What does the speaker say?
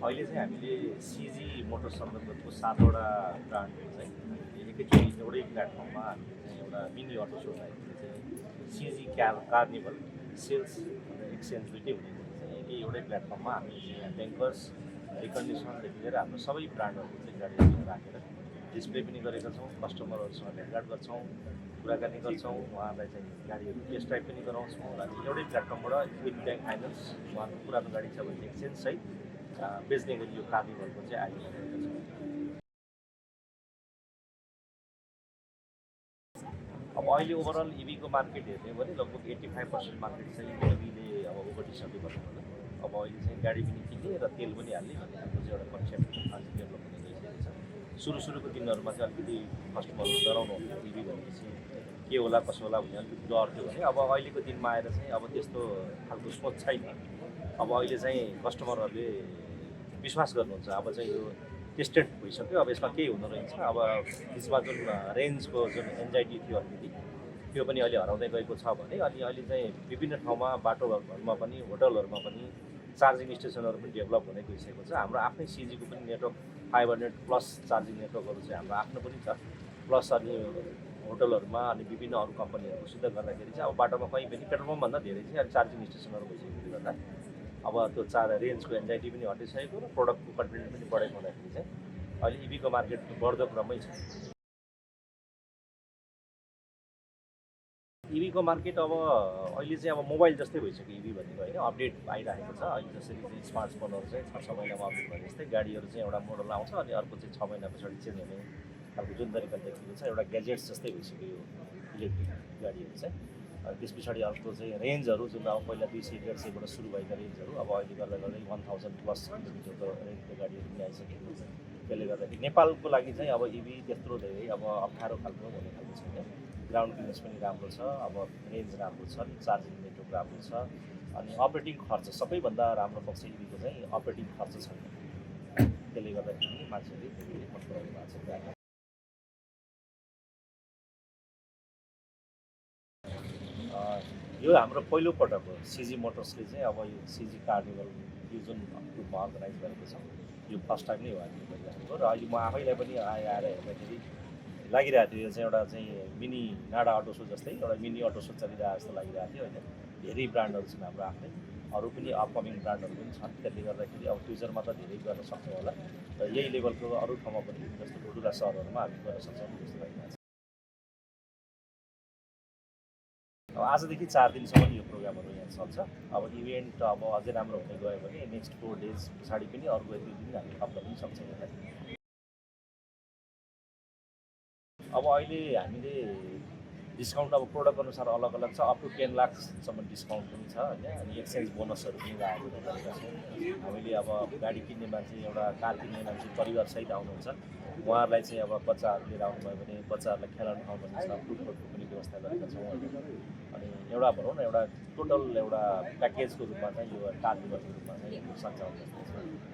अहिले चाहिँ हामीले सिजी मोटर्स अन्तर्गतको 7वटा ब्रान्डहरू चाहिँ एकैचोटि एउटै प्लेटफर्ममा हामीले चाहिँ एउटा मिनी अटो सो राखेको चाहिँ सिजी कार्निभल सेल्स र एक्सचेन्ज दुइटै हुने चाहिँ एउटै प्लेटफर्ममा हामीले चाहिँ यहाँ ट्याङ्कर्स रिकन्डिसनदेखि लिएर हाम्रो सबै ब्रान्डहरूको चाहिँ गाडीहरू राखेर डिस्प्ले पनि गरेका छौँ, कस्टमरहरूसँग भेटघाट गर्छौँ, कुराकानी गर्छौँ, उहाँहरूलाई चाहिँ गाडीहरू टेस्ट ड्राइभ पनि गराउँछौँ र एउटै प्लेटफर्मबाट विथ ब्याङ्क फाइनेन्स उहाँको पुरानो गाडी छ भने एक्सचेन्ज सहित बेच्ने गरी यो कार्निभलको चाहिँ आयोजना गरेका छौँ। अब अहिले ओभरअल इभीको मार्केट हेर्ने हो भने लगभग 85% मार्केट चाहिँ इभीले अब ओगटिसक्यो भनौँ न। अब अहिले चाहिँ गाडी पनि किन्ने र तेल पनि हाल्ने भन्ने खालको चाहिँ एउटा कन्सेप्ट आज डेभलप हुने गइसकेको छ। सुरुको दिनहरूमा चाहिँ अलिकति कस्टमरहरू डराउनु हुन्थ्यो इभी भनेपछि के होला कसो होला भन्ने अलिकति डर थियो भने अब अहिलेको दिनमा आएर चाहिँ अब त्यस्तो खालको सोच छैन। अब अहिले चाहिँ कस्टमरहरूले विश्वास गर्नुहुन्छ। अब चाहिँ यो टेस्टेड भइसक्यो, अब यसमा केही हुँदो रहेछ। अब यसमा जुन रेन्जको जुन एन्जाइटी थियो अलिकति त्यो पनि अहिले हराउँदै गएको छ भने अनि अहिले चाहिँ विभिन्न ठाउँमा बाटोहरूमा पनि होटलहरूमा पनि चार्जिङ स्टेसनहरू पनि डेभलप हुँदै गइसकेको छ। हाम्रो आफ्नै सिजीको पनि नेटवर्क 500+ चार्जिङ नेटवर्कहरू चाहिँ हाम्रो आफ्नो पनि छ। प्लस अनि होटलहरूमा अनि विभिन्न अरू कम्पनीहरूसित गर्दाखेरि चाहिँ अब बाटोमा कहीँ पनि पेट्रोल पम्पभन्दा धेरै चाहिँ अहिले चार्जिङ स्टेसनहरू भइसकेकोले गर्दा अब त्यो रेन्जको एन्जाइटी पनि हटिसकेको र प्रोडक्टको कन्फिडेन्स पनि बढेको हुँदाखेरि चाहिँ अहिले इभीको मार्केट बढ्दो क्रममै छ। इभीको मार्केट अब अहिले चाहिँ अब मोबाइल जस्तै भइसक्यो इभी भनेको होइन, अपडेट आइरहेको छ। अहिले जसरी चाहिँ स्मार्टफोनहरू चाहिँ 6 महिनामा अपडेट भने जस्तै गाडीहरू चाहिँ एउटा मोडल आउँछ अनि अर्को चाहिँ 6 महिना पछाडि चेन्ज हुने खालको जुन तरिकाले देखिएको छ एउटा ग्याजेट्स जस्तै भइसक्यो यो इलेक्ट्रिक गाडीहरू चाहिँ। त्यस पछाडि अर्को चाहिँ रेन्जहरू जुन अब पहिला 200-150बाट सुरु भएका रेन्जहरू अब अहिले गर्दा 1000+ किलोमिटरको रेन्जको गाडीहरू पनि आइसकेको छ। त्यसले गर्दाखेरि नेपालको लागि चाहिँ अब इभी त्यत्रो धेरै अब अप्ठ्यारो खालको हुने खालको छैन। ग्राउन्ड क्लियरेन्स पनि राम्रो छ, अब रेन्ज राम्रो छ, चार्जिङ नेटवर्क राम्रो छ, अनि अपरेटिङ खर्च सबैभन्दा राम्रो पक्ष इभीको चाहिँ अपरेटिङ खर्च छैन। त्यसले गर्दाखेरि मान्छेले धेरै मन पराउनु भएको छ। यो हाम्रो पहिलोपटक हो सिजी मोटर्सले चाहिँ अब यो सिजी कार्निभल यो जुन ग्रुपमा अर्गनाइज गरेको छ। यो फर्स्ट टाइम नै हो हामीले गरिरहेको र अहिले म आफैलाई पनि आएर हेर्दाखेरि लागिरहेको थियो यो चाहिँ एउटा चाहिँ मिनी नाडा अटो सो जस्तै एउटा मिनी अटो सो चलिरहेको जस्तो लागिरहेको थियो होइन। धेरै ब्रान्डहरू छन् हाम्रो आफ्नै, अरू पनि अपकमिङ ब्रान्डहरू पनि छन्। त्यसले गर्दाखेरि अब फ्युचरमा त धेरै गर्न सक्छौँ होला र यही लेभलको अरू ठाउँमा पनि जस्तो ठुल्ठुला सहरहरूमा हामी गर्न सक्छौँ जस्तो लागिरहेको छ। अब आजदेखि 4 दिनसम्म यो प्रोग्रामहरू यहाँ चल्छ। अब इभेन्ट अब अझै राम्रो हुँदै गयो भने नेक्स्ट 4 डेज पछाडि पनि अर्को 1-2 दिन हामी थप्न पनि सक्छौँ होला। अब अहिले हामीले डिस्काउन्ट अब प्रोडक्ट अनुसार अलग अलग छ, अप टु 10 लाखसम्म डिस्काउन्ट पनि छ होइन। अनि एक्सचेन्ज बोनसहरू पनि लागू गरेका छौँ। हामीले अब गाडी किन्ने मान्छे एउटा कार किन्ने मान्छे परिवारसहित आउनुहुन्छ, उहाँहरूलाई चाहिँ अब बच्चाहरू लिएर आउनुभयो भने बच्चाहरूलाई खेलाउने ठाउँ पनि छ, फुडकोर्टको पनि व्यवस्था गरेका छौँ। अनि एउटा भनौँ न एउटा टोटल एउटा प्याकेजको रूपमा चाहिँ यो कार्निभलको रूपमा चाहिँ सञ्चालन गरिएको छ।